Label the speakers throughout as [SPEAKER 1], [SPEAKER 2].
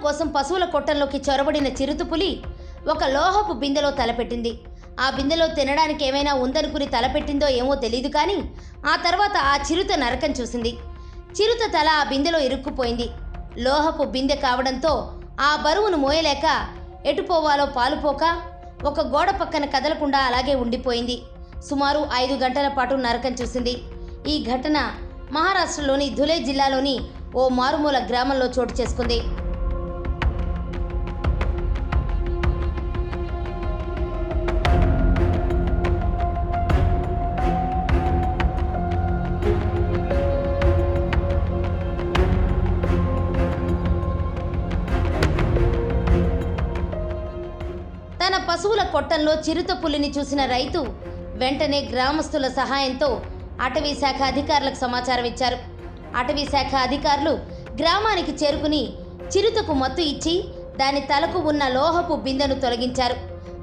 [SPEAKER 1] కోసం పశువుల కొట్టంలోకి చొరబడిన చిరుతపులి ఒక లోహపు బిందెలో తలపెట్టింది. ఆ బిందెలో తినడానికి ఏమైనా ఉందనుకుని తలపెట్టిందో ఏమో తెలియదు, కానీ ఆ తర్వాత ఆ చిరుత నరకం చూసింది. చిరుత తల ఆ బిందెలో ఇరుక్కుపోయింది. లోహపు బిందె కావడంతో ఆ బరువును మోయలేక ఎటు పోవాలో పాలుపోక ఒక గోడ పక్కన కదలకుండా అలాగే ఉండిపోయింది. సుమారు 5 గంటల పాటు నరకం చూసింది. ఈ ఘటన మహారాష్ట్రలోని ధులే జిల్లాలోని ఓ మారుమూల గ్రామంలో చోటు చేసుకుంది. తన పశువుల కొట్టంలో చిరుతపులిని చూసిన రైతు వెంటనే గ్రామస్తుల సహాయంతో అటవీ శాఖ అధికారులకు సమాచారం ఇచ్చారు. అటవీ శాఖ అధికారులు గ్రామానికి చేరుకుని చిరుతకు మత్తు ఇచ్చి దాని తలకు ఉన్న లోహపు బిందెను తొలగించారు.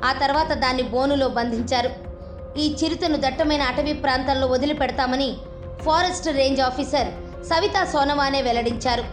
[SPEAKER 1] ఆ తర్వాత దాన్ని బోనులో బంధించారు. ఈ చిరుతను దట్టమైన అటవీ ప్రాంతంలో వదిలిపెడతామని ఫారెస్ట్ రేంజ్ ఆఫీసర్ సవితా సోనవానే వెల్లడించారు.